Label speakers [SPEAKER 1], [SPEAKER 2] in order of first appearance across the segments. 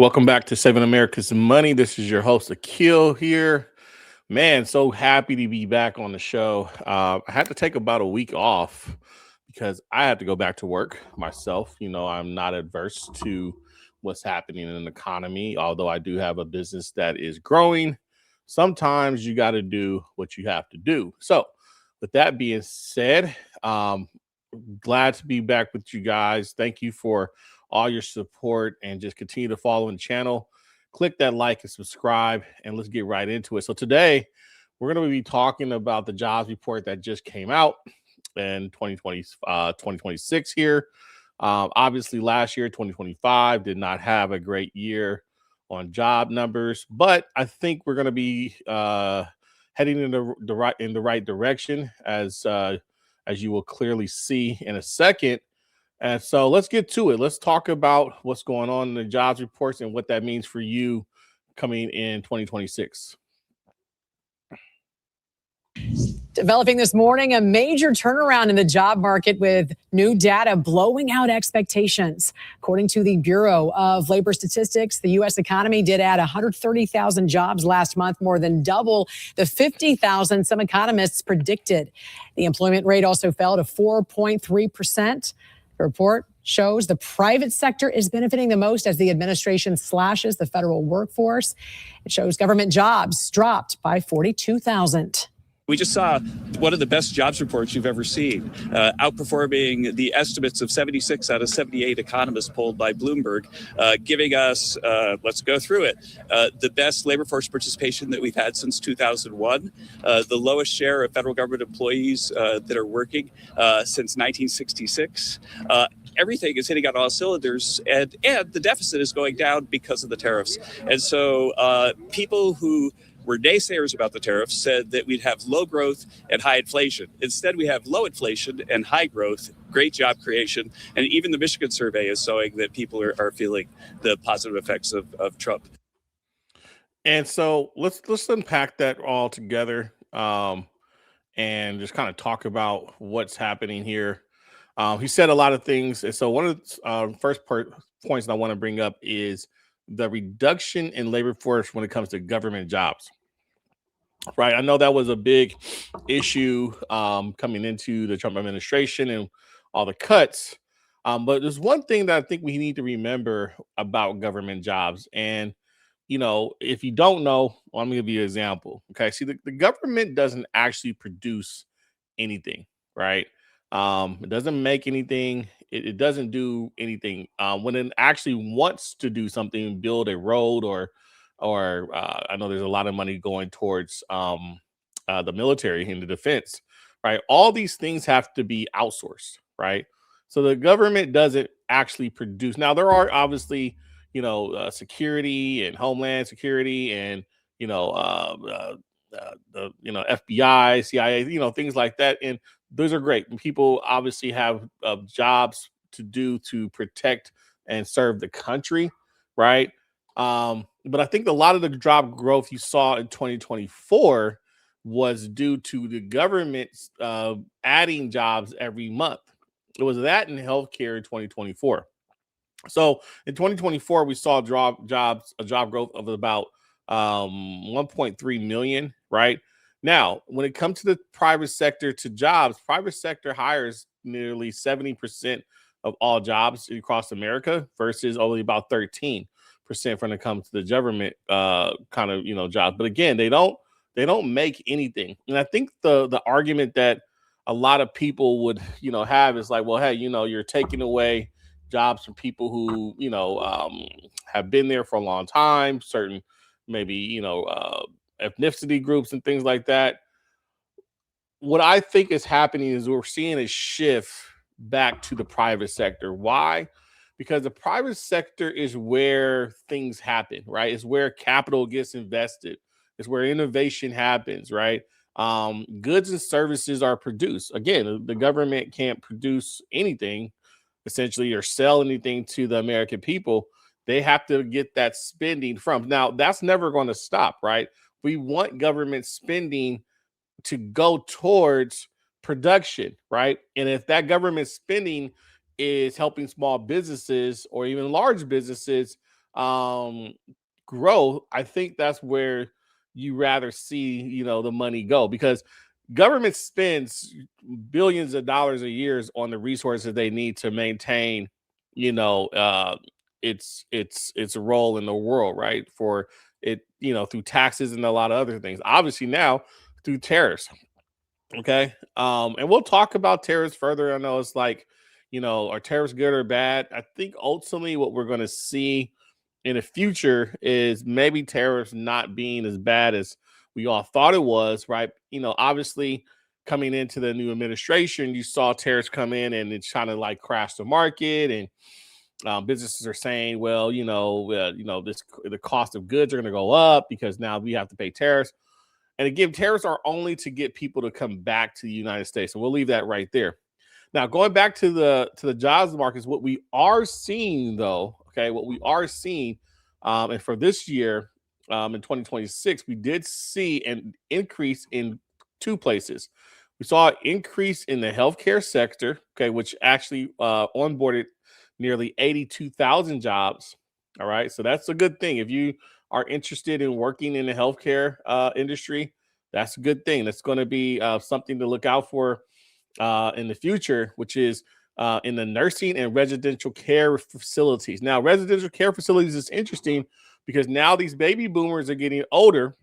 [SPEAKER 1] Welcome back to Saving America's Money. This is your host, Akil here. Man, so happy to be back on the show. I had to take about a week off because I had to go back to work myself. I'm not adverse to what's happening in the economy, although I do have a business that is growing. Sometimes you got to do what you have to do. So, with that being said, glad to be back with you guys. Thank you for all your support and just continue to follow the channel. Click that like and subscribe, and let's get right into it. So today we're going to be talking about the jobs report that just came out in 2026 here. Obviously, last year, 2025, did not have a great year on job numbers, but I think we're going to be heading in the right direction, as you will clearly see in a second. And so let's get to it. Let's talk about what's going on in the jobs reports and what that means for you coming in 2026.
[SPEAKER 2] Developing this morning, a major turnaround in the job market with new data blowing out expectations. According to the Bureau of Labor Statistics, the U.S. economy did add 130,000 jobs last month, more than double the 50,000 some economists predicted. The employment rate also fell to 4.3%. The report shows the private sector is benefiting the most as the administration slashes the federal workforce. It shows government jobs dropped by 42,000.
[SPEAKER 3] We just saw one of the best jobs reports you've ever seen, outperforming the estimates of 76 out of 78 economists polled by Bloomberg, giving us, let's go through it, the best labor force participation that we've had since 2001, the lowest share of federal government employees that are working since 1966. Everything is hitting on all cylinders, and the deficit is going down because of the tariffs. And so people who were naysayers about the tariffs said that we'd have low growth and high inflation. Instead, we have low inflation and high growth, great job creation. And even the Michigan survey is showing that people are feeling the positive effects of Trump.
[SPEAKER 1] And so let's unpack that all together and just kind of talk about what's happening here. He said a lot of things. And so one of the points that I want to bring up is the reduction in labor force when it comes to government jobs. Right. I know that was a big issue coming into the Trump administration and all the cuts. But there's one thing that I think we need to remember about government jobs. And, if you don't know, well, I'm going to give you an example. Okay. See, the government doesn't actually produce anything. Right. It doesn't make anything. It doesn't do anything. When it actually wants to do something, build a road or I know there's a lot of money going towards the military and the defense, right? All these things have to be outsourced, right? So the government doesn't actually produce. Now there are obviously, security and homeland security and the FBI, CIA, things like that, and those are great. And people obviously have jobs to do to protect and serve the country, right? But I think a lot of the job growth you saw in 2024 was due to the government adding jobs every month. It was that in healthcare in 2024. So in 2024, we saw a job growth of about 1.3 million, right? Now, when it comes to the private sector to jobs, private sector hires nearly 70% of all jobs across America versus only about 13% when it comes to the government jobs. But again, they don't make anything. And I think the argument that a lot of people would have is like, well, hey, you're taking away jobs from people who have been there for a long time, certain maybe ethnicity groups and things like that. What I think is happening is we're seeing a shift back to the private sector. Why? Because the private sector is where things happen, right? It's where capital gets invested. It's where innovation happens, right? Goods and services are produced. Again, the government can't produce anything, essentially, or sell anything to the American people. They have to get that spending from. Now, that's never going to stop, right? We want government spending to go towards production, right? And if that government spending is helping small businesses or even large businesses um, grow, I think that's where you rather see, the money go, because government spends billions of dollars a year on the resources they need to maintain, you know, uh, its role in the world, right? For it, through taxes and a lot of other things. Obviously now through tariffs. Okay. And we'll talk about tariffs further. I know it's like, are tariffs good or bad? I think ultimately what we're going to see in the future is maybe tariffs not being as bad as we all thought it was, right? Obviously coming into the new administration, you saw tariffs come in and it's trying to like crash the market, and businesses are saying, well, the cost of goods are going to go up because now we have to pay tariffs. And again, tariffs are only to get people to come back to the United States. And we'll leave that right there. Now, going back to the jobs markets, what we are seeing though, okay, what we are seeing, and for this year, in 2026, we did see an increase in two places. We saw an increase in the healthcare sector, okay, which actually onboarded nearly 82,000 jobs. All right, so that's a good thing. If you are interested in working in the healthcare industry, that's a good thing. That's going to be something to look out for in the future, which is in the nursing and residential care facilities. Now, residential care facilities is interesting because now these baby boomers are getting older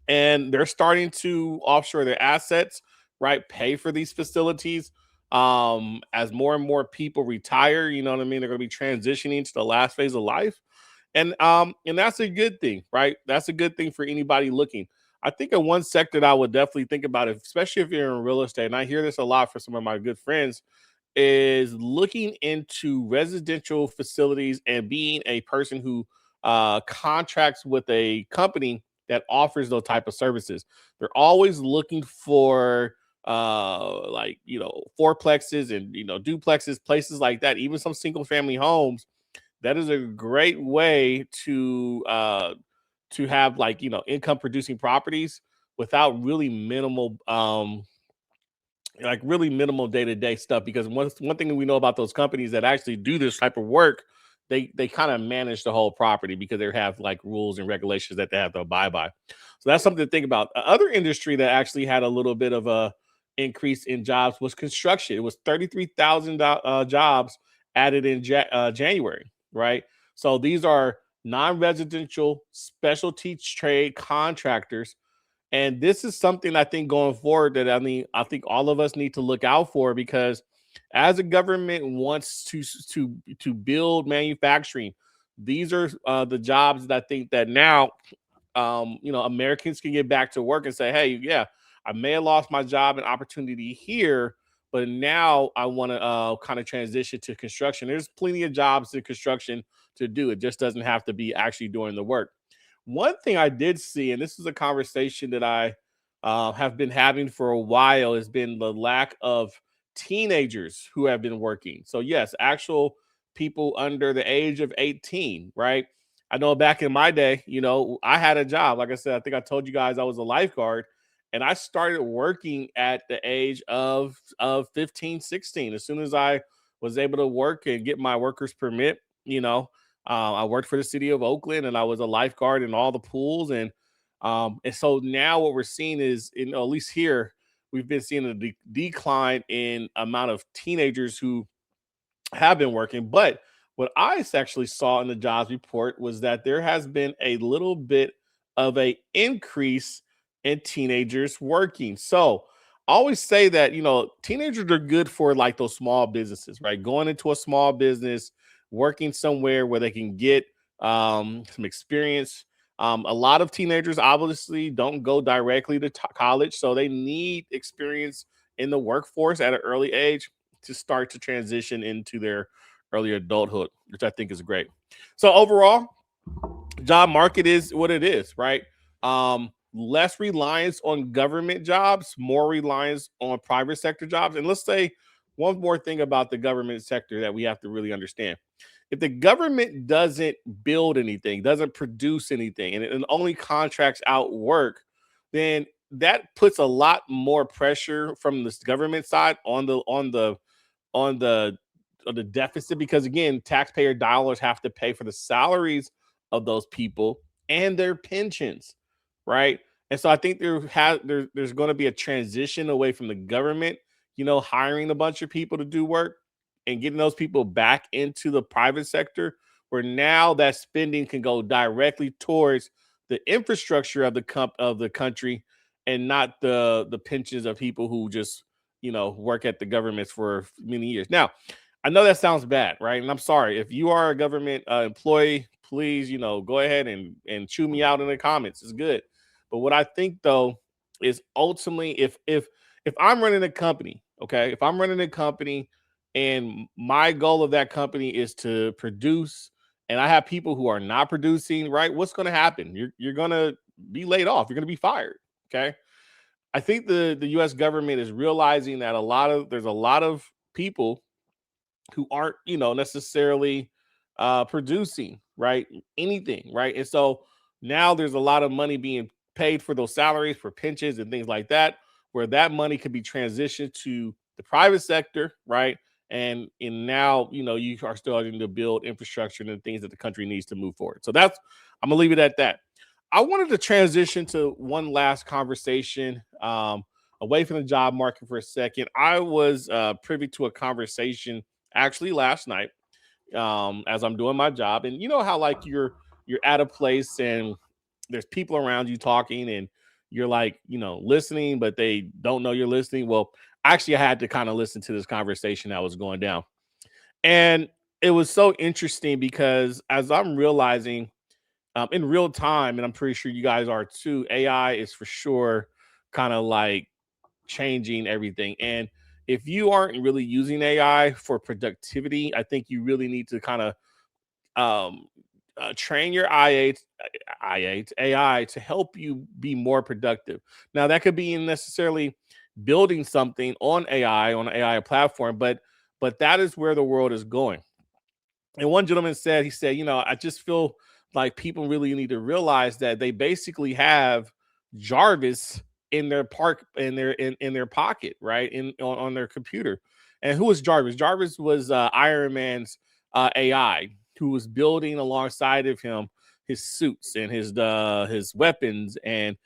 [SPEAKER 1] and they're starting to offshore their assets, right? Pay for these facilities. As more and more people retire, you know what I mean? They're going to be transitioning to the last phase of life. And that's a good thing, right? That's a good thing for anybody looking. I think in one sector that I would definitely think about, especially if you're in real estate, and I hear this a lot for some of my good friends, is looking into residential facilities and being a person who contracts with a company that offers those type of services. They're always looking for like fourplexes and duplexes, places like that, even some single family homes. That is a great way to have like income producing properties without really minimal really minimal day-to-day stuff, because one thing that we know about those companies that actually do this type of work, they kind of manage the whole property because they have like rules and regulations that they have to abide by. So that's something to think about. Other industry that actually had a little bit of a increase in jobs was construction. It was 33,000 jobs added in January, right? So these are non-residential specialty trade contractors, and this is something I think going forward that I think all of us need to look out for, because as a government wants to build manufacturing, these are the jobs that I think that now Americans can get back to work and say, hey, yeah, I may have lost my job and opportunity here, but now I want to kind of transition to construction. There's plenty of jobs in construction to do. It just doesn't have to be actually doing the work. One thing I did see, and this is a conversation that I have been having for a while, has been the lack of teenagers who have been working. So, yes, actual people under the age of 18, right? I know back in my day, I had a job. Like I said, I think I told you guys I was a lifeguard, and I started working at the age of 15, 16. As soon as I was able to work and get my worker's permit, I worked for the city of Oakland, and I was a lifeguard in all the pools. And so now what we're seeing is, at least here, we've been seeing a decline in amount of teenagers who have been working. But what I actually saw in the jobs report was that there has been a little bit of a increase in teenagers working. So I always say that teenagers are good for like those small businesses, right? Going into a small business, working somewhere where they can get some experience. A lot of teenagers obviously don't go directly to college, so they need experience in the workforce at an early age to start to transition into their early adulthood, which I think is great. So overall, job market is what it is, right? Less reliance on government jobs, more reliance on private sector jobs. And let's say one more thing about the government sector that we have to really understand. If the government doesn't build anything, doesn't produce anything, and it only contracts out work, then that puts a lot more pressure from the government side on the the deficit, because again, taxpayer dollars have to pay for the salaries of those people and their pensions, right? And so I think there's going to be a transition away from the government, hiring a bunch of people to do work and getting those people back into the private sector, where now that spending can go directly towards the infrastructure of the country, and not the pensions of people who just work at the governments for many years. Now, I know that sounds bad, right? And I'm sorry if you are a government employee. Please, go ahead and chew me out in the comments. It's good. But what I think though is ultimately, if I'm running a company, okay, if I'm running a company and my goal of that company is to produce, and I have people who are not producing, right? What's going to happen? You're going to be laid off. You're going to be fired. Okay. I think the U.S. government is realizing that there's a lot of people who aren't, necessarily producing, right? Anything, right? And so now there's a lot of money being paid for those salaries, for pensions and things like that, where that money could be transitioned to the private sector, right? And now, you are starting to build infrastructure and the things that the country needs to move forward. So I'm gonna leave it at that. I wanted to transition to one last conversation, away from the job market for a second. I was privy to a conversation actually last night, as I'm doing my job. And you know how like you're at a place and there's people around you talking, and you're like, listening, but they don't know you're listening. Well, actually I had to kind of listen to this conversation that was going down. And it was so interesting because as I'm realizing, in real time, and I'm pretty sure you guys are too, AI is for sure kind of like changing everything. And if you aren't really using AI for productivity, I think you really need to kind of um, train your AI to help you be more productive. Now, that could be in necessarily building something on an AI platform, but that is where the world is going. And one gentleman said, he said, I just feel like people really need to realize that they basically have Jarvis in their in their pocket, right? On their computer. And who was Jarvis? Jarvis was Iron Man's AI, who was building alongside of him his suits and his weapons and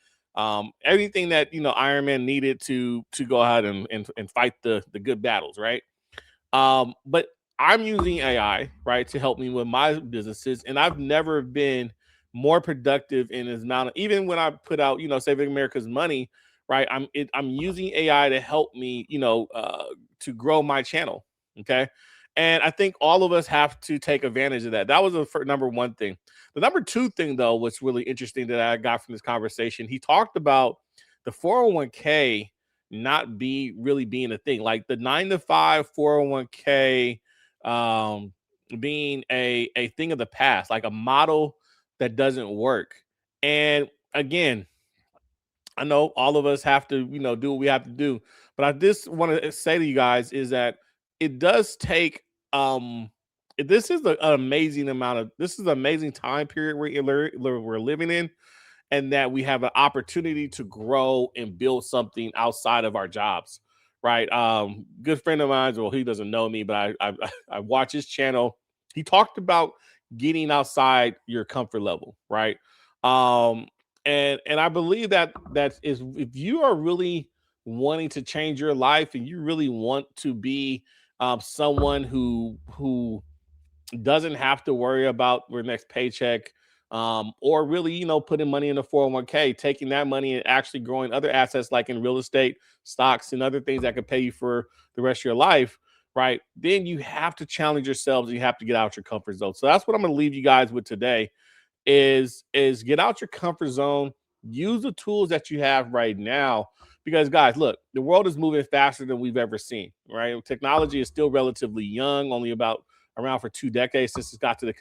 [SPEAKER 1] everything that Iron Man needed to go out and fight the good battles, right? But I'm using AI, right, to help me with my businesses, and I've never been more productive in as amount of, even when I put out, Saving America's Money, right? I'm using AI to help me, to grow my channel. Okay. And I think all of us have to take advantage of that. That was the number one thing. The number two thing, though, what's really interesting that I got from this conversation, he talked about the 401k not really being a thing, like the 9 to 5 401k being a thing of the past, like a model that doesn't work. And again, I know all of us have to, do what we have to do, but I just want to say to you guys is that it does take this is this is an amazing time period we're living in, and that we have an opportunity to grow and build something outside of our jobs, right? Good friend of mine, well, he doesn't know me, but I watch his channel. He talked about getting outside your comfort level, right? And I believe that is, if you are really wanting to change your life and you really want to be someone who doesn't have to worry about your next paycheck, or really, putting money in a 401k, taking that money and actually growing other assets like in real estate, stocks, and other things that could pay you for the rest of your life, right? Then you have to challenge yourselves and you have to get out your comfort zone. So that's what I'm going to leave you guys with today is get out your comfort zone, use the tools that you have right now, because guys, look, the world is moving faster than we've ever seen, right? Technology is still relatively young, only about around for 2 decades since it's got to the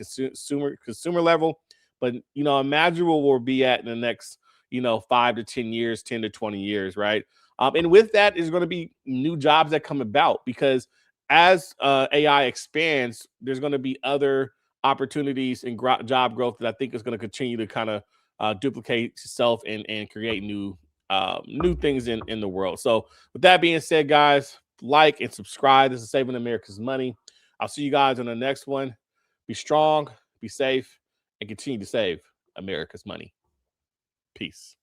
[SPEAKER 1] consumer level. But imagine where we'll be at in the next 5 to 10 years, 10 to 20 years, right? And with that is going to be new jobs that come about, because as AI expands, there's going to be other opportunities and job growth that I think is going to continue to kind of duplicate itself and create new things in the world. So with that being said, guys, like and subscribe. This is Saving America's Money. I'll see you guys on the next one. Be strong, be safe, and continue to save America's money. Peace.